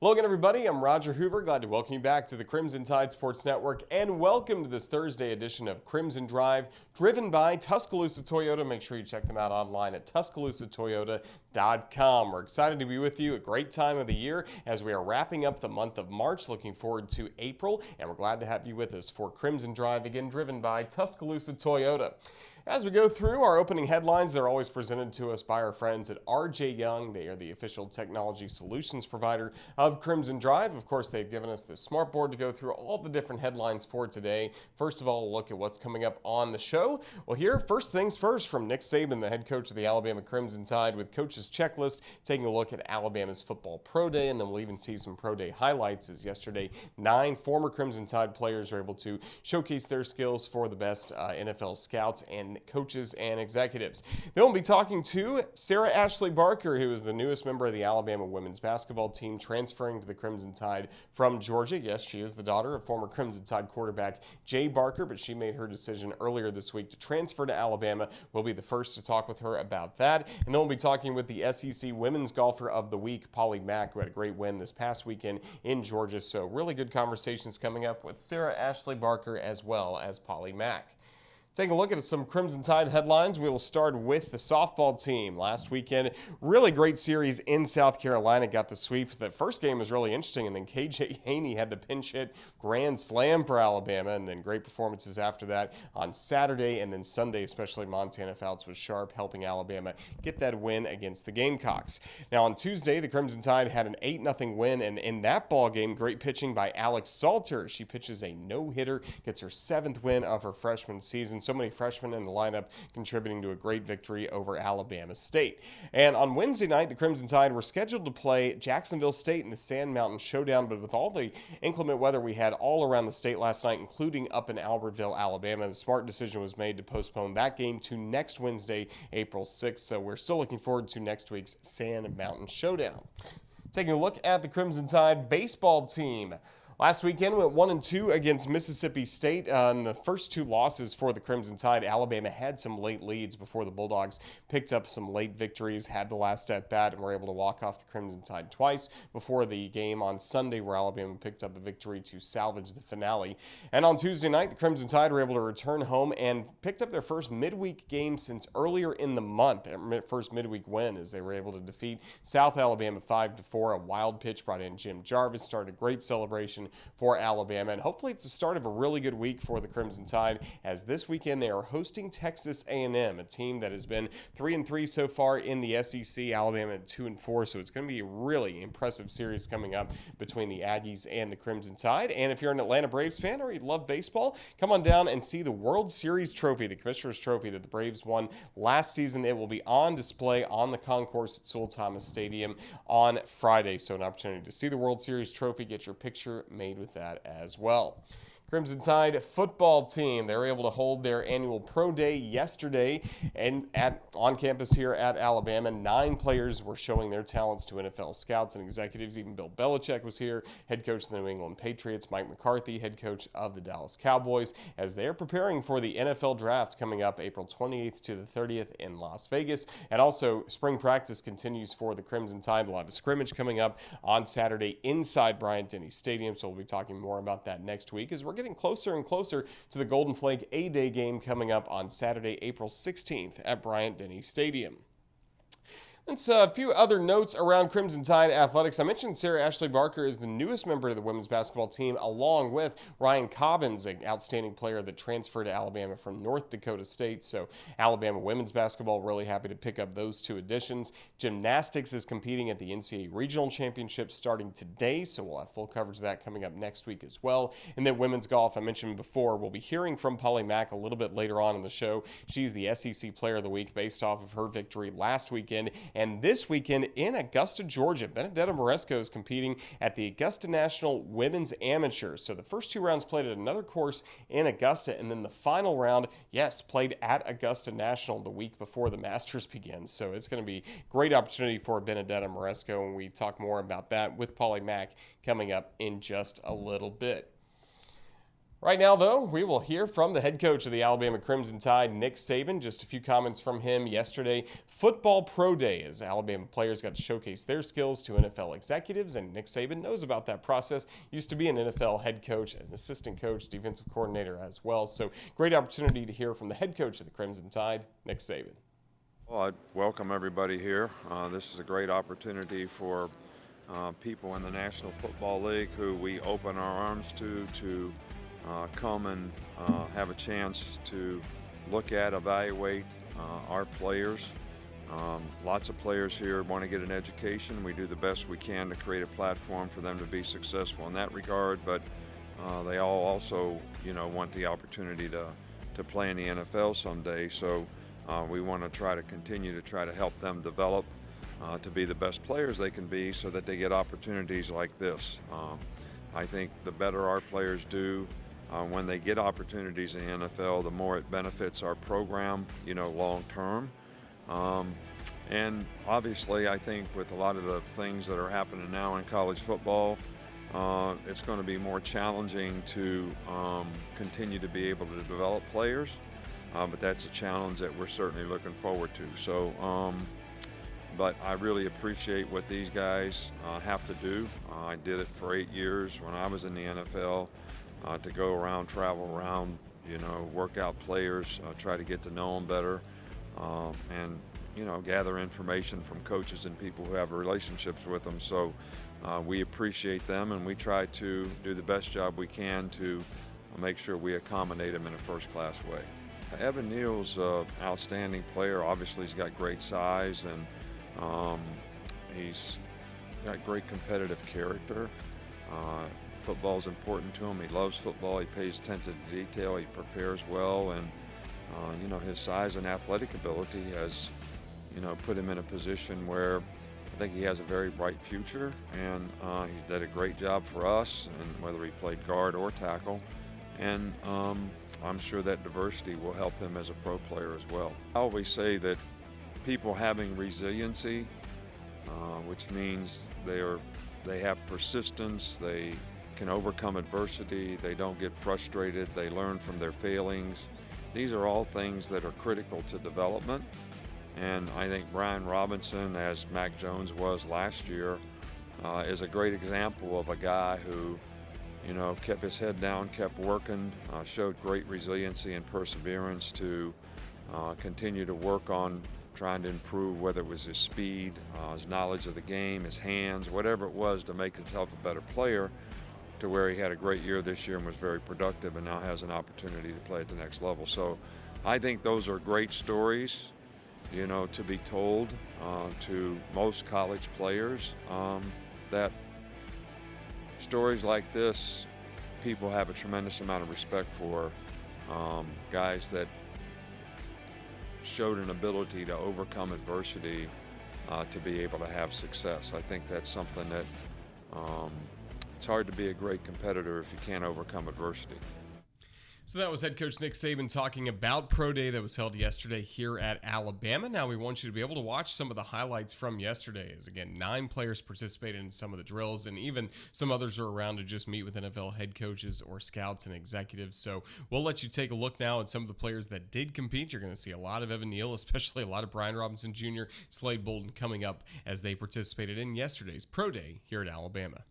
Hello again, everybody. I'm Roger Hoover. Glad to welcome you back to the Crimson Tide Sports Network, and welcome to this Thursday edition of Crimson Drive, driven by Tuscaloosa Toyota. Make sure you check them out online at tuscaloosatoyota.com. We're excited to be with you. A great time of the year as we are wrapping up the month of March. Looking forward to April, and we're glad to have you with us for Crimson Drive, again driven by Tuscaloosa Toyota. As we go through our opening headlines, they're always presented to us by our friends at RJ Young. They are the official technology solutions provider of Crimson Drive. Of course, they've given us this smart board to go through all the different headlines for today. First of all, a look at what's coming up on the show. Well, here, first things first, from Nick Saban, the head coach of the Alabama Crimson Tide, with Coach's Checklist, taking a look at Alabama's football pro day, and then we'll even see some pro day highlights, as yesterday 9 former Crimson Tide players are able to showcase their skills for the best NFL scouts and coaches and executives. Then we'll be talking to Sarah Ashlee Barker, who is the newest member of the Alabama women's basketball team, transferring to the Crimson Tide from Georgia. Yes, she is the daughter of former Crimson Tide quarterback Jay Barker, but she made her decision earlier this week to transfer to Alabama. We'll be the first to talk with her about that. And then we'll be talking with the SEC Women's Golfer of the Week, Mack, who had a great win this past weekend in Georgia. So really good conversations coming up with Sarah Ashlee Barker as well as Mack. Taking a look at some Crimson Tide headlines, we will start with the softball team. Last weekend, really great series in South Carolina, got the sweep. The first game was really interesting, and then KJ Haney had the pinch hit grand slam for Alabama, and then great performances after that on Saturday, and then Sunday, especially Montana Fouts was sharp, helping Alabama get that win against the Gamecocks. Now on Tuesday, the Crimson Tide had an 8-0 win, and in that ball game, great pitching by Alex Salter. She pitches a no-hitter, gets her 7th win of her freshman season. So many freshmen in the lineup contributing to a great victory over Alabama State. And on Wednesday night, the Crimson Tide were scheduled to play Jacksonville State in the Sand Mountain Showdown, but with all the inclement weather we had all around the state last night, including up in Albertville, Alabama, the smart decision was made to postpone that game to next Wednesday, April 6th. So we're still looking forward to next week's Sand Mountain Showdown. Taking a look at the Crimson Tide baseball team. Last weekend, went 1-2 against Mississippi State. In the first 2 losses for the Crimson Tide, Alabama had some late leads before the Bulldogs picked up some late victories, had the last at bat, and were able to walk off the Crimson Tide twice before the game on Sunday, where Alabama picked up a victory to salvage the finale. And on Tuesday night, the Crimson Tide were able to return home and picked up their first midweek game since earlier in the month, their first midweek win, as they were able to defeat South Alabama 5-4. A wild pitch brought in Jim Jarvis, started a great celebration for Alabama, and hopefully it's the start of a really good week for the Crimson Tide, as this weekend they are hosting Texas A&M, a team that has been 3-3 so far in the SEC. Alabama at 2-4, so it's going to be a really impressive series coming up between the Aggies and the Crimson Tide. And if you're an Atlanta Braves fan or you love baseball, come on down and see the World Series trophy, the Commissioner's Trophy that the Braves won last season. It will be on display on the concourse at Sewell Thomas Stadium on Friday, so an opportunity to see the World Series trophy, get your picture made with that as well. Crimson Tide football team, they were able to hold their annual pro day yesterday and on campus here at Alabama. 9 players were showing their talents to NFL scouts and executives. Even Bill Belichick was here, head coach of the New England Patriots. Mike McCarthy, head coach of the Dallas Cowboys, as they are preparing for the NFL draft coming up April 28th to the 30th in Las Vegas. And also, spring practice continues for the Crimson Tide. We'll have a scrimmage coming up on Saturday inside Bryant-Denny Stadium, so we'll be talking more about that next week, as we're getting closer and closer to the Golden Flake A-Day game coming up on Saturday, April 16th at Bryant-Denny Stadium. And so a few other notes around Crimson Tide athletics. I mentioned Sarah Ashlee Barker is the newest member of the women's basketball team, along with Ryan Cobbins, an outstanding player that transferred to Alabama from North Dakota State. So Alabama women's basketball, really happy to pick up those 2 additions. Gymnastics is competing at the NCAA Regional Championship starting today, so we'll have full coverage of that coming up next week as well. And then women's golf, I mentioned before, we'll be hearing from Mack a little bit later on in the show. She's the SEC Player of the Week based off of her victory last weekend. And this weekend in Augusta, Georgia, Benedetta Moresco is competing at the Augusta National Women's Amateur. So the first 2 rounds played at another course in Augusta, and then the final round, yes, played at Augusta National the week before the Masters begins. So it's going to be a great opportunity for Benedetta Moresco, and we talk more about that with Mack coming up in just a little bit. Right now, though, we will hear from the head coach of the Alabama Crimson Tide, Nick Saban. Just a few comments from him yesterday. Football Pro Day, as Alabama players got to showcase their skills to NFL executives, and Nick Saban knows about that process. Used to be an NFL head coach, an assistant coach, defensive coordinator as well. So great opportunity to hear from the head coach of the Crimson Tide, Nick Saban. Well, I'd welcome everybody here. This is a great opportunity for people in the National Football League who we open our arms to come and have a chance to look at, evaluate our players. Lots of players here want to get an education. We do the best we can to create a platform for them to be successful in that regard, but they all also, want the opportunity to play in the NFL someday. So we want to try to help them develop to be the best players they can be so that they get opportunities like this. I think the better our players do when they get opportunities in the NFL, the more it benefits our program, long term. And obviously, I think with a lot of the things that are happening now in college football, it's going to be more challenging to continue to be able to develop players. But that's a challenge that we're certainly looking forward to. So, but I really appreciate what these guys have to do. I did it for 8 years when I was in the NFL. To go around, travel around, work out players, try to get to know them better, and gather information from coaches and people who have relationships with them. So we appreciate them, and we try to do the best job we can to make sure we accommodate them in a first-class way. Evan Neal's an outstanding player. Obviously, he's got great size, and he's got great competitive character. Football is important to him. He loves football. He pays attention to detail. He prepares well, and his size and athletic ability has, put him in a position where I think he has a very bright future. And he's did a great job for us, and whether he played guard or tackle. And I'm sure that diversity will help him as a pro player as well. I always say that people having resiliency, which means they have persistence, they can overcome adversity, they don't get frustrated, they learn from their failings. These are all things that are critical to development. And I think Brian Robinson, as Mack Jones was last year, is a great example of a guy who, kept his head down, kept working, showed great resiliency and perseverance to continue to work on trying to improve, whether it was his speed, his knowledge of the game, his hands, whatever it was, to make himself a better player, to where he had a great year this year and was very productive and now has an opportunity to play at the next level. So I think those are great stories, to be told to most college players, that stories like this, people have a tremendous amount of respect for, guys that showed an ability to overcome adversity to be able to have success. I think that's something that it's hard to be a great competitor if you can't overcome adversity. So that was head coach Nick Saban talking about Pro Day that was held yesterday here at Alabama. Now we want you to be able to watch some of the highlights from yesterday. As again, 9 players participated in some of the drills, and even some others are around to just meet with NFL head coaches or scouts and executives. So we'll let you take a look now at some of the players that did compete. You're going to see a lot of Evan Neal, especially a lot of Brian Robinson Jr., Slade Bolden coming up as they participated in yesterday's Pro Day here at Alabama.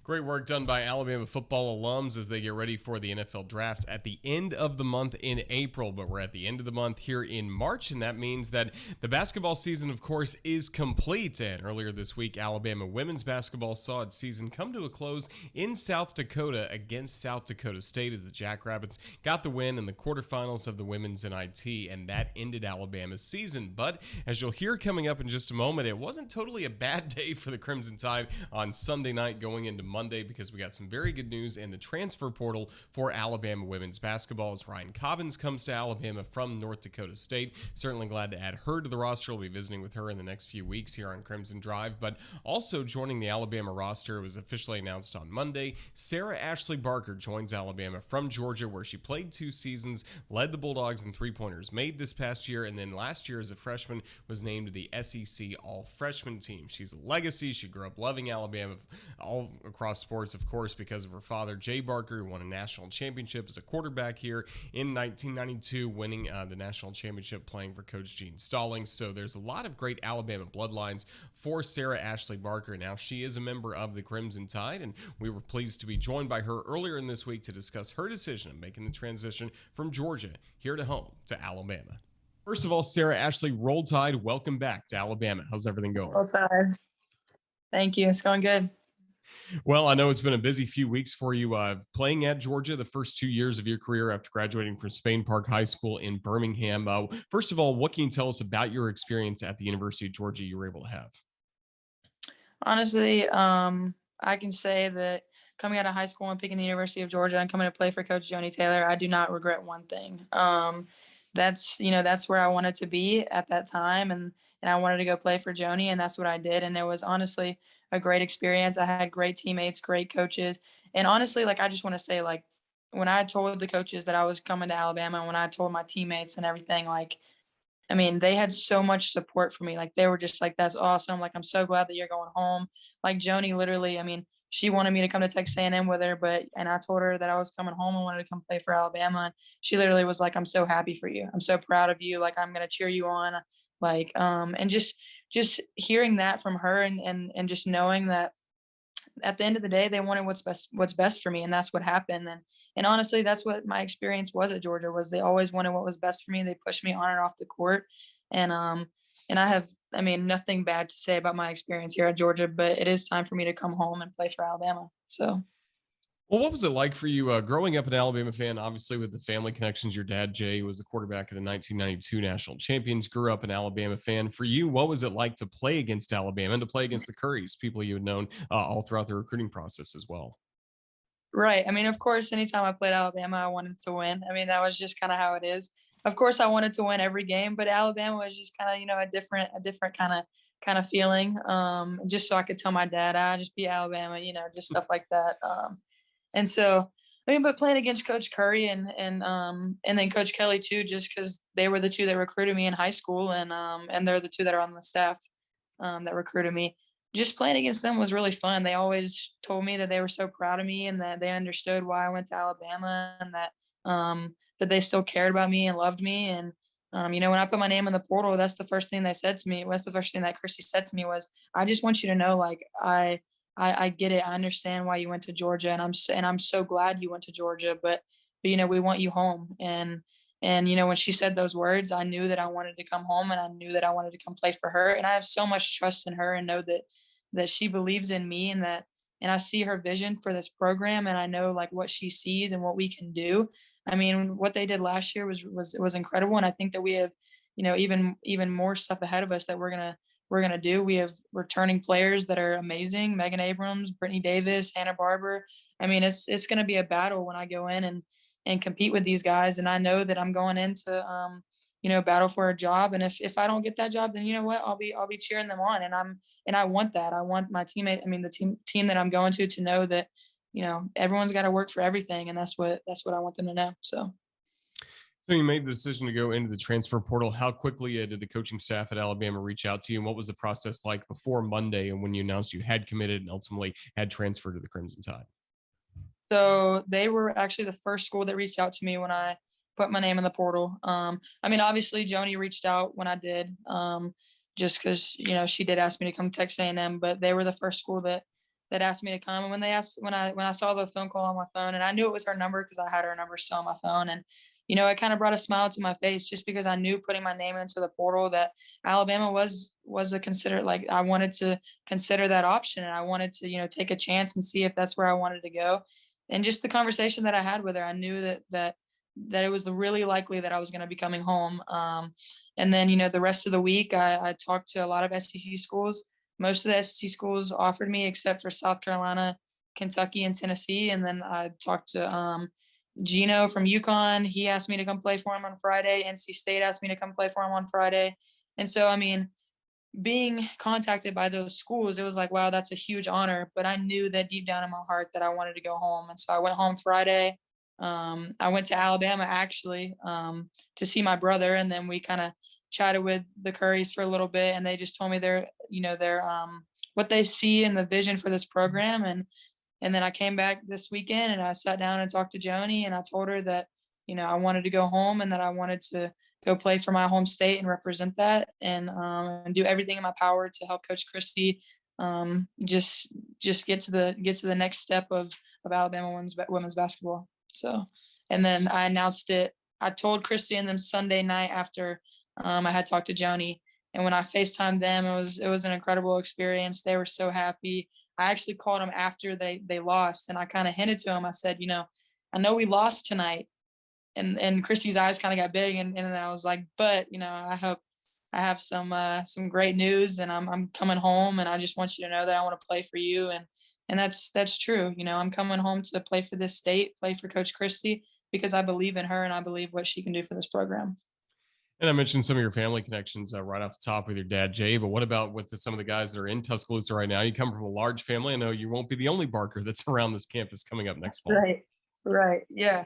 Great work done by Alabama football alums as they get ready for the NFL draft at the end of the month in April. But we're at the end of the month here in March, and that means that the basketball season, of course, is complete. And earlier this week, Alabama women's basketball saw its season come to a close in South Dakota against South Dakota State as the Jackrabbits got the win in the quarterfinals of the women's NIT, and that ended Alabama's season. But as you'll hear coming up in just a moment, it wasn't totally a bad day for the Crimson Tide on Sunday night going into Monday, because we got some very good news in the transfer portal for Alabama women's basketball as Ryan Cobbins comes to Alabama from North Dakota State. Certainly glad to add her to the roster. We'll be visiting with her in the next few weeks here on Crimson Drive. But also joining the Alabama roster, it was officially announced on Monday, Sarah Ashlee Barker joins Alabama from Georgia, where she played 2 seasons, led the Bulldogs in three-pointers made this past year, and then last year as a freshman was named to the SEC All-Freshman team. She's a legacy. She grew up loving Alabama all across sports, of course, because of her father, Jay Barker, who won a national championship as a quarterback here in 1992, winning the national championship playing for Coach Gene Stallings. So there's a lot of great Alabama bloodlines for Sarah Ashlee Barker. Now she is a member of the Crimson Tide, and we were pleased to be joined by her earlier in this week to discuss her decision of making the transition from Georgia here to home to Alabama. First of all, Sarah Ashlee, Roll Tide, welcome back to Alabama. How's everything going? Roll Tide. Thank you. It's going good. Well, I know it's been a busy few weeks for you playing at Georgia the first 2 years of your career after graduating from Spain Park High School in Birmingham. First of all, what can you tell us about your experience at the University of Georgia you were able to have? Honestly, I can say that coming out of high school and picking the University of Georgia and coming to play for Coach Joni Taylor, I do not regret one thing. That's where I wanted to be at that time, and I wanted to go play for Joni, and that's what I did. And it was honestly a great experience. I had great teammates, great coaches, and honestly, I just want to say, when I told the coaches that I was coming to Alabama, when I told my teammates and everything, they had so much support for me. They were just like, "That's awesome. I'm so glad that you're going home." Joni, literally, she wanted me to come to Texas A&M with her, and I told her that I was coming home and wanted to come play for Alabama. And she literally was like, "I'm so happy for you. I'm so proud of you. I'm going to cheer you on." And just hearing that from her, and just knowing that at the end of the day, they wanted what's best for me. And that's what happened. And honestly, that's what my experience was at Georgia. Was they always wanted what was best for me. They pushed me on and off the court. And I have, nothing bad to say about my experience here at Georgia, but it is time for me to come home and play for Alabama. So. Well, what was it like for you growing up an Alabama fan, obviously with the family connections? Your dad, Jay, was the quarterback of the 1992 national champions, grew up an Alabama fan. For you, what was it like to play against Alabama and to play against the Currys, people you had known all throughout the recruiting process as well? Right. Of course, anytime I played Alabama, I wanted to win. That was just kind of how it is. Of course, I wanted to win every game, but Alabama was just kind of, a different kind of feeling. Just so I could tell my dad, I just beat Alabama, just stuff like that. And so, but playing against Coach Curry and then Coach Kelly too, just because they were the two that recruited me in high school, and they're the two that are on the staff that recruited me. Just playing against them was really fun. They always told me that they were so proud of me and that they understood why I went to Alabama, and that they still cared about me and loved me. And when I put my name in the portal, that's the first thing they said to me. That's the first thing that Chrissy said to me was, "I just want you to know, I get it. I understand why you went to Georgia, and I'm so glad you went to Georgia, but we want you home." And when she said those words, I knew that I wanted to come home, and I knew that I wanted to come play for her. And I have so much trust in her, and know that she believes in me, and I see her vision for this program, and I know what she sees and what we can do. What they did last year was incredible, and I think that we have, even more stuff ahead of us that we're gonna do. We have returning players that are amazing: Megan Abrams, Brittany Davis, Hannah Barber. It's gonna be a battle when I go in and compete with these guys, and I know that I'm going into battle for a job. And if I don't get that job, then you know what, I'll be cheering them on, and I want that. I want my teammate, the team that I'm going to know that everyone's got to work for everything, and that's what I want them to know. So you made the decision to go into the transfer portal. How quickly did the coaching staff at Alabama reach out to you, and what was the process like before Monday and when you announced you had committed and ultimately had transferred to the Crimson Tide? So they were actually the first school that reached out to me when I put my name in the portal. Obviously Joni reached out when I did, just because she did ask me to come to Texas A&M, but they were the first school that that asked me to come. And when I saw the phone call on my phone, and I knew it was her number because I had her number still on my phone. And, it kind of brought a smile to my face just because I knew putting my name into the portal that Alabama was a consider, like, I wanted to consider that option, and I wanted to, take a chance and see if that's where I wanted to go. And just the conversation that I had with her, I knew that it was really likely that I was going to be coming home. And then, the rest of the week, I talked to a lot of SEC schools. Most of the SEC schools offered me except for South Carolina, Kentucky, and Tennessee. And then I talked to Gino from UConn. He asked me to come play for him on Friday. NC State asked me to come play for him on Friday. And so, I mean, being contacted by those schools, it was like, wow, that's a huge honor. But I knew that deep down in my heart that I wanted to go home. And so I went home Friday. I went to Alabama actually to see my brother, and then we kind of chatted with the Currys for a little bit, and they just told me their what they see in the vision for this program. And then I came back this weekend and I sat down and talked to Joni, and I told her that, I wanted to go home and that I wanted to go play for my home state and represent that, and do everything in my power to help Coach Christie just get to the next step of Alabama women's basketball. So, and then I announced it. I told Christy and them Sunday night after I had talked to Joni, and when I FaceTimed them, it was an incredible experience. They were so happy. I actually called them after they lost, and I kind of hinted to them. I said, I know we lost tonight, and Christy's eyes kind of got big, and then I was like, but I hope I have some great news, and I'm coming home, and I just want you to know that I want to play for you, and that's true. I'm coming home to play for this state, play for Coach Christie, because I believe in her and I believe what she can do for this program. And I mentioned some of your family connections right off the top with your dad, Jay, but what about with some of the guys that are in Tuscaloosa right now? You come from a large family. I know you won't be the only Barker that's around this campus coming up next fall. Right. Yeah.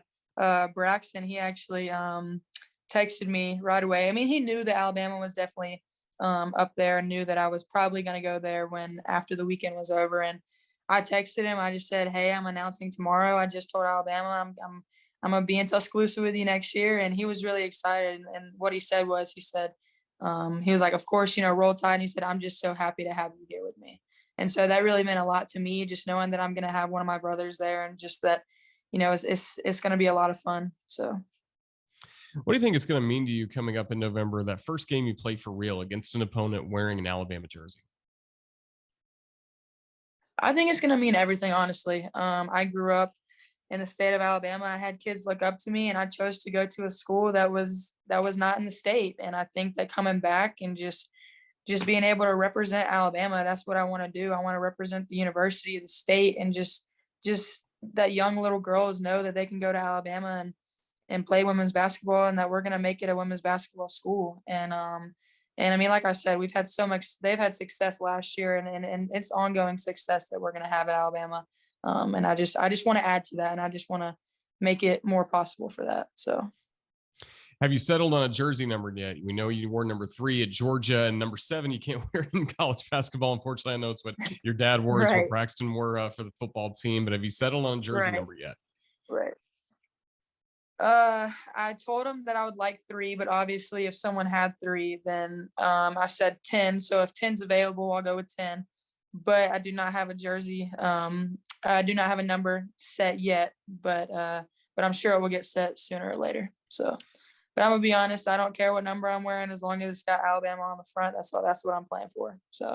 Braxton, he actually texted me right away. I mean, he knew that Alabama was definitely up there, and knew that I was probably going to go there after the weekend was over. And I texted him. I just said, hey, I'm announcing tomorrow. I just told Alabama I'm going to be in Tuscaloosa with you next year. And he was really excited. And what he said was, he was like, of course, Roll Tide. And he said, I'm just so happy to have you here with me. And so that really meant a lot to me, just knowing that I'm going to have one of my brothers there, and just that, it's going to be a lot of fun. So. What do you think it's going to mean to you coming up in November, that first game you play for real against an opponent wearing an Alabama jersey? I think it's going to mean everything, honestly. I grew up in the state of Alabama. I had kids look up to me, and I chose to go to a school that was not in the state. And I think that coming back and just being able to represent Alabama, that's what I want to do. I want to represent the university, the state, and just that young little girls know that they can go to Alabama and play women's basketball, and that we're going to make it a women's basketball school. And I mean, like I said, they've had success last year, and it's ongoing success that we're going to have at Alabama. And I just want to add to that, and I just want to make it more possible for that. So. Have you settled on a jersey number yet? We know you wore number 3 at Georgia, and number 7 you can't wear in college basketball. Unfortunately, I know it's what your dad wore, is what Braxton wore for the football team. But have you settled on a jersey number yet? Right. I told him that I would like 3, but obviously if someone had 3, then I said 10. So if 10's available, I'll go with 10. But I do not have a jersey. I do not have a number set yet, but I'm sure it will get set sooner or later. So. But I'm gonna be honest, I don't care what number I'm wearing as long as it's got Alabama on the front. That's what I'm playing for. So.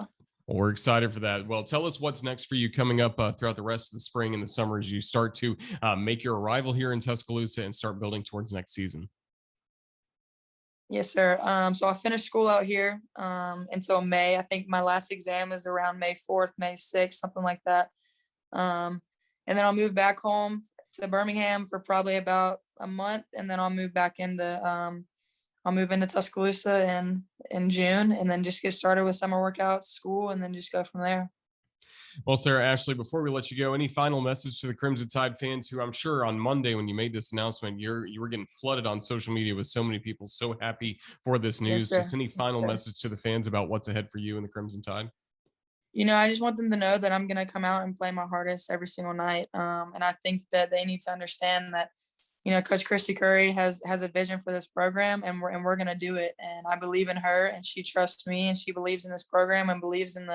Well, we're excited for that. Well, tell us what's next for you coming up throughout the rest of the spring and the summer as you start to make your arrival here in Tuscaloosa and start building towards next season. Yes, sir. So I finished school out here until May. I think my last exam is around May 4th, May 6th, something like that. And then I'll move back home to Birmingham for probably about a month, and then I'll move into Tuscaloosa in June, and then just get started with summer workouts, school, and then just go from there. Well, Sarah, Ashlee, before we let you go, any final message to the Crimson Tide fans who, I'm sure on Monday when you made this announcement, you were getting flooded on social media with so many people so happy for this news. Yes, just any final message to the fans about what's ahead for you and the Crimson Tide? I just want them to know that I'm going to come out and play my hardest every single night. And I think that they need to understand that, Coach Christy Curry has a vision for this program, and we're going to do it. And I believe in her, and she trusts me, and she believes in this program and believes in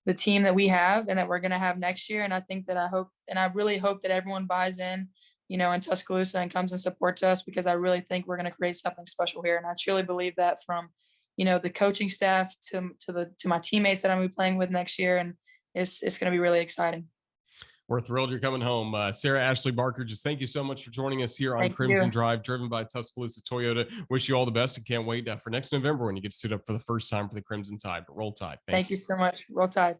the team that we have and that we're going to have next year. And I think that I really hope that everyone buys in, in Tuscaloosa and comes and supports us, because I really think we're going to create something special here. And I truly believe that from, the coaching staff to my teammates that I'm going to be playing with next year. And it's going to be really exciting. We're thrilled you're coming home. Sarah Ashlee Barker, just thank you so much for joining us here on Thank Crimson you. Drive, driven by Tuscaloosa Toyota. Wish you all the best and can't wait for next November when you get to suit up for the first time for the Crimson Tide. But roll Tide. Thank you so much. Roll Tide.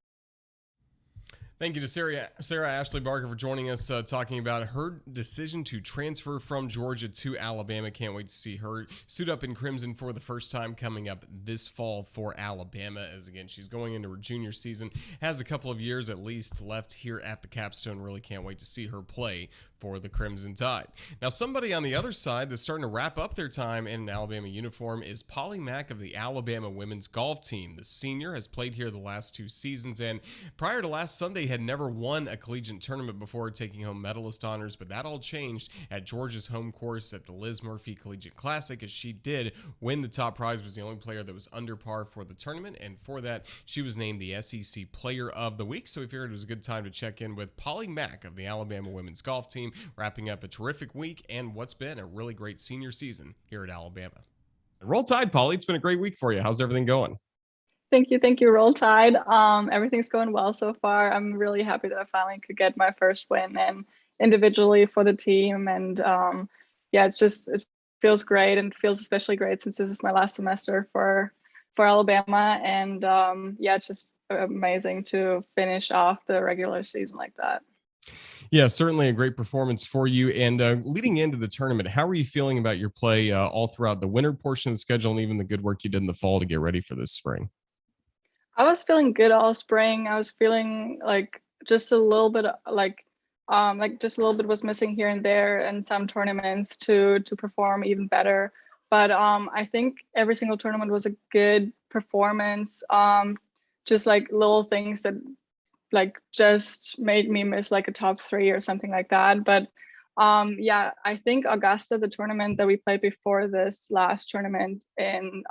Thank you to Sarah Ashlee Barker for joining us, talking about her decision to transfer from Georgia to Alabama. Can't wait to see her suit up in crimson for the first time coming up this fall for Alabama, as again, she's going into her junior season, has a couple of years at least left here at the capstone. Really can't wait to see her play for the Crimson Tide. Now, somebody on the other side that's starting to wrap up their time in an Alabama uniform is Mack of the Alabama women's golf team. The senior has played here the last 2 seasons, and prior to last Sunday had never won a collegiate tournament before taking home medalist honors, but that all changed at Georgia's home course at the Liz Murphy Collegiate Classic, as she did win the top prize, was the only player that was under par for the tournament, and for that, she was named the SEC Player of the Week, so we figured it was a good time to check in with Mack of the Alabama women's golf team, wrapping up a terrific week and what's been a really great senior season here at Alabama. Roll Tide, Polly. It's been a great week for you. How's everything going? Thank you. Roll Tide. Everything's going well so far. I'm really happy that I finally could get my first win and individually for the team. And it feels great, and feels especially great since this is my last semester for Alabama. And it's just amazing to finish off the regular season like that. Yeah, certainly a great performance for you. And leading into the tournament, how are you feeling about your play all throughout the winter portion of the schedule and even the good work you did in the fall to get ready for this spring? I was feeling good all spring. I was feeling like just a little bit just a little bit was missing here and there in some tournaments to perform even better. But I think every single tournament was a good performance. Just like little things that just made me miss like a top 3 or something like that. But I think Augusta, the tournament that we played before this last tournament in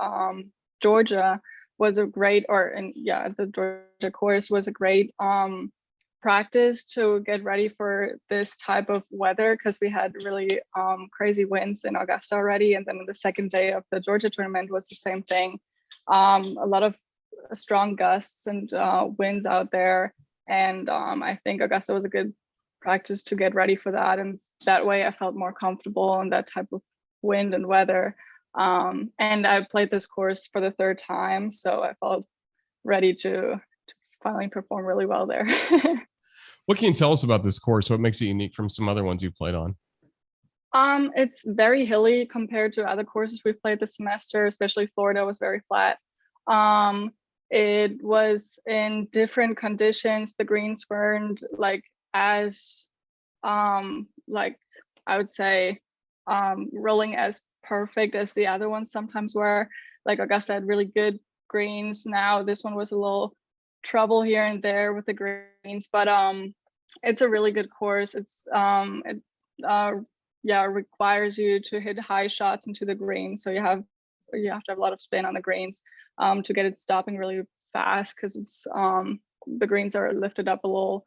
Georgia, was a great, the Georgia course was a great practice to get ready for this type of weather, because we had really crazy winds in Augusta already. And then the second day of the Georgia tournament was the same thing. A lot of strong gusts and winds out there. And I think Augusta was a good practice to get ready for that. And that way I felt more comfortable in that type of wind and weather. And I played this course for the 3rd time, so I felt ready to finally perform really well there. What can you tell us about this course? What makes it unique from some other ones you've played on? It's very hilly compared to other courses we've played this semester, especially Florida was very flat. It was in different conditions. The greens weren't as I would say rolling as perfect as the other ones sometimes were. Like Augusta had really good greens. Now this one was a little trouble here and there with the greens, but it's a really good course. It's requires you to hit high shots into the greens, so you have to have a lot of spin on the greens to get it stopping really fast, because it's the greens are lifted up a little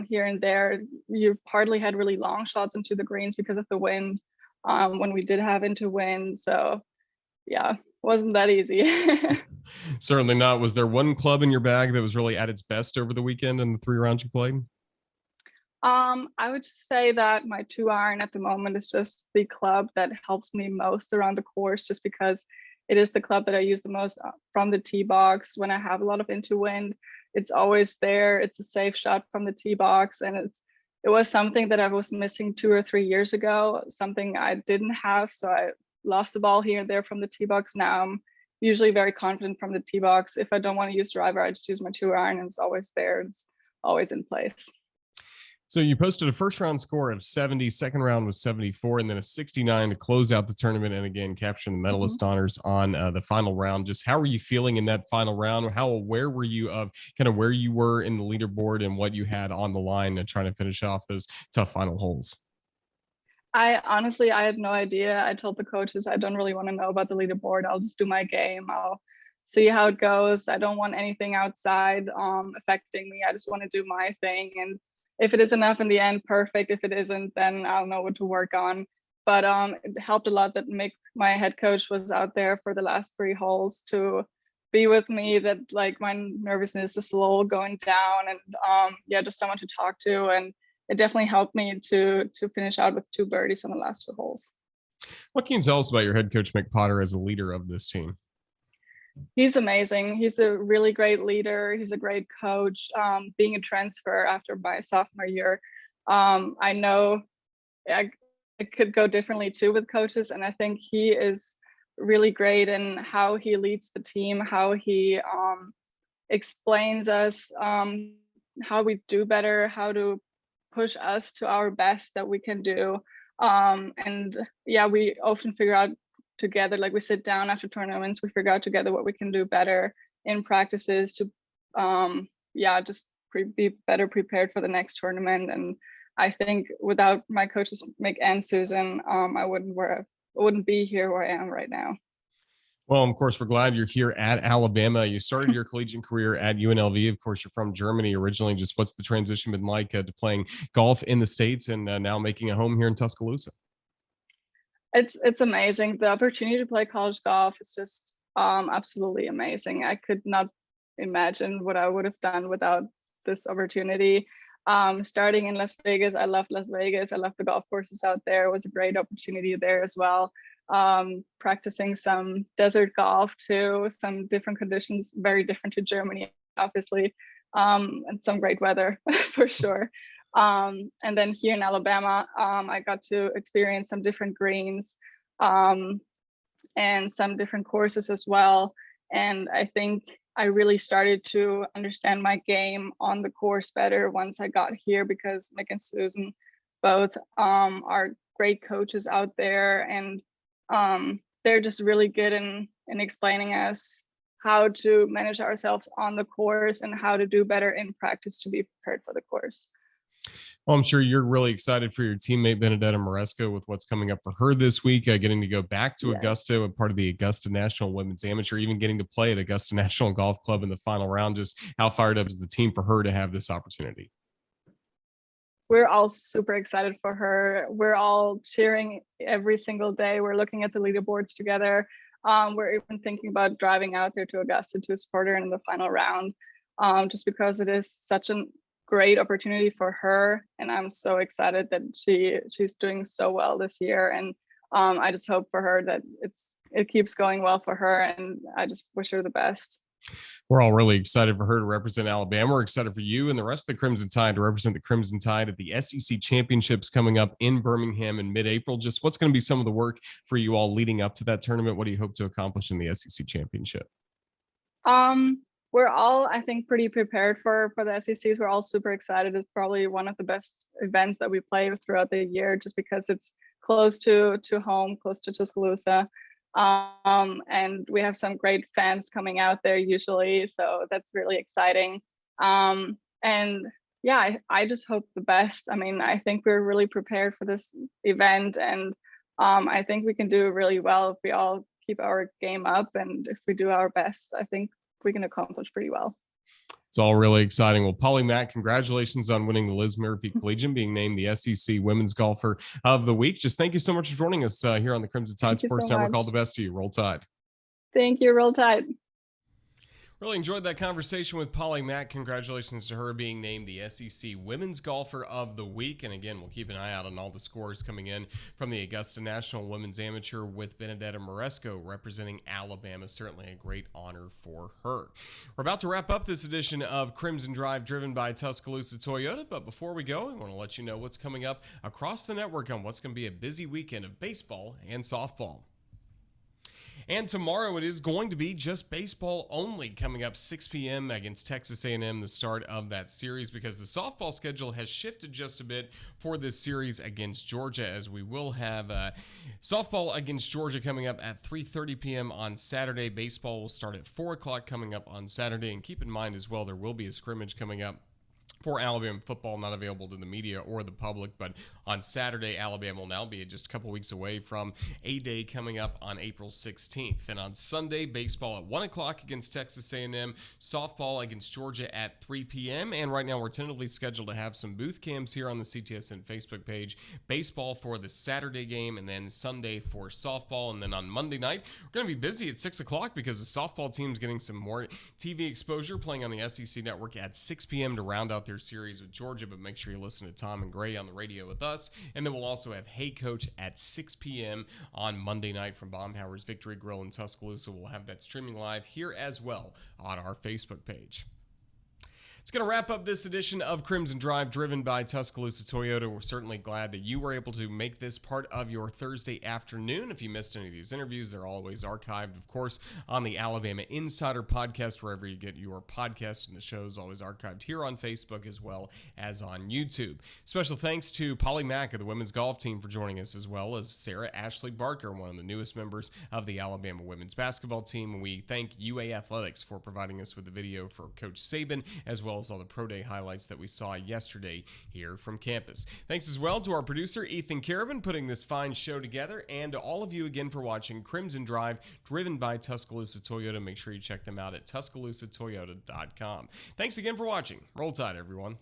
here and there. You hardly had really long shots into the greens because of the wind when we did have into wind. So wasn't that easy. Certainly not. Was there one club in your bag that was really at its best over the weekend in the 3 rounds you played? I would just say that my 2-iron at the moment is just the club that helps me most around the course, just because it is the club that I use the most from the tee box. When I have a lot of into wind, it's always there. It's a safe shot from the tee box, and it was something that I was missing 2 or 3 years ago, something I didn't have. So I lost the ball here and there from the tee box. Now I'm usually very confident from the tee box. If I don't want to use driver, I just use my 2-iron, and it's always there. It's always in place. So you posted a first round score of 70, second round was 74, and then a 69 to close out the tournament, and again capturing the medalist honors on the final round. Just how were you feeling in that final round? How aware were you of kind of where you were in the leaderboard and what you had on the line and trying to finish off those tough final holes? I had no idea. I told the coaches I don't really want to know about the leaderboard. I'll just do my game. I'll see how it goes. I don't want anything outside affecting me. I just want to do my thing. And if it is enough in the end, perfect. If it isn't, then I'll know what to work on. But it helped a lot that Mick, my head coach, was out there for the last 3 holes to be with me, that like my nervousness is slow going down, and yeah, just someone to talk to. And it definitely helped me to finish out with 2 birdies on the last 2 holes. What can you tell us about your head coach, Mick Potter, as a leader of this team? He's amazing. He's a really great leader. He's a great coach. Being a transfer after my sophomore year, I know it could go differently too with coaches, and I think he is really great in how he leads the team, how he explains us how we do better, how to push us to our best that we can do. And yeah, we often figure out together, like we sit down after tournaments, we figure out together what we can do better in practices to yeah, just be better prepared for the next tournament. And I think without my coaches Mick and Susan, I wouldn't be here where I am right now. Well, of course, we're glad you're here at Alabama. You started your collegiate career at UNLV. Of course, you're from Germany originally. Just what's the transition been like to playing golf in the States and now making a home here in Tuscaloosa? It's amazing. The opportunity to play college golf is just absolutely amazing. I could not imagine what I would have done without this opportunity. Starting in Las Vegas, I loved Las Vegas. I loved the golf courses out there. It was a great opportunity there as well. Practicing some desert golf too, some different conditions, very different to Germany, obviously, and some great weather for sure. And then here in Alabama, I got to experience some different greens and some different courses as well. And I think I really started to understand my game on the course better once I got here, because Mick and Susan both are great coaches out there, and they're just really good in explaining us how to manage ourselves on the course and how to do better in practice to be prepared for the course. Well, I'm sure you're really excited for your teammate Benedetta Moresco with what's coming up for her this week, getting to go back to Augusta, a part of the Augusta National Women's Amateur, even getting to play at Augusta National Golf Club in the final round. Just how fired up is the team for her to have this opportunity? We're all super excited for her. We're all cheering every single day. We're looking at the leaderboards together. We're even thinking about driving out there to Augusta to support her in the final round, just because it is such a great opportunity for her. And I'm so excited that she's doing so well this year. And I just hope for her that it keeps going well for her. And I just wish her the best. We're all really excited for her to represent Alabama. We're excited for you and the rest of the Crimson Tide to represent the Crimson Tide at the SEC Championships coming up in Birmingham in mid-April. Just what's going to be some of the work for you all leading up to that tournament? What do you hope to accomplish in the SEC Championship? We're all, I think, pretty prepared for the SECs. We're all super excited. It's probably one of the best events that we play throughout the year, just because it's close to home, close to Tuscaloosa. And we have some great fans coming out there usually, so that's really exciting. And yeah, I just hope the best. I mean, I think we're really prepared for this event, and I think we can do really well if we all keep our game up, and if we do our best, I think we can accomplish pretty well. It's all really exciting. Well, Polly Mack, congratulations on winning the Liz Murphy Collegian, being named the SEC Women's Golfer of the Week. Just thank you so much for joining us here on the Crimson Tide Sports Network. All the best to you. Roll Tide. Thank you. Roll Tide. Really enjoyed that conversation with Polly Mack. Congratulations to her being named the SEC Women's Golfer of the Week. And again, we'll keep an eye out on all the scores coming in from the Augusta National Women's Amateur with Benedetta Moresco representing Alabama. Certainly a great honor for her. We're about to wrap up this edition of Crimson Drive driven by Tuscaloosa Toyota. But before we go, I want to let you know what's coming up across the network on what's going to be a busy weekend of baseball and softball. And tomorrow it is going to be just baseball only, coming up 6 p.m. against Texas A&M, the start of that series, because the softball schedule has shifted just a bit for this series against Georgia, as we will have softball against Georgia coming up at 3:30 p.m. on Saturday. Baseball will start at 4 o'clock coming up on Saturday. And keep in mind as well, there will be a scrimmage coming up for Alabama football, not available to the media or the public. But on Saturday, Alabama will now be just a couple weeks away from A-Day coming up on April 16th. And on Sunday, baseball at 1 o'clock against Texas A&M, softball against Georgia at 3 p.m. And right now, we're tentatively scheduled to have some booth cams here on the CTSN Facebook page. Baseball for the Saturday game, and then Sunday for softball. And then on Monday night, we're going to be busy at 6 o'clock because the softball team's getting some more TV exposure, playing on the SEC Network at 6 p.m. to round out their series with Georgia. But make sure you listen to Tom and Gray on the radio with us. And then we'll also have Hey Coach at 6 p.m. on Monday night from Baumhower's Victory Grill in Tuscaloosa. We'll have that streaming live here as well on our Facebook page. It's going to wrap up this edition of Crimson Drive, driven by Tuscaloosa Toyota. We're certainly glad that you were able to make this part of your Thursday afternoon. If you missed any of these interviews, they're always archived, of course, on the Alabama Insider podcast, wherever you get your podcasts, and the show's always archived here on Facebook as well as on YouTube. Special thanks to Polly Mack of the women's golf team for joining us, as well as Sarah Ashlee Barker, one of the newest members of the Alabama women's basketball team. We thank UA Athletics for providing us with the video for Coach Saban, as well as all the Pro Day highlights that we saw yesterday here from campus. Thanks as well to our producer, Ethan Carabin, putting this fine show together, and to all of you again for watching Crimson Drive, driven by Tuscaloosa Toyota. Make sure you check them out at TuscaloosaToyota.com. Thanks again for watching. Roll Tide, everyone.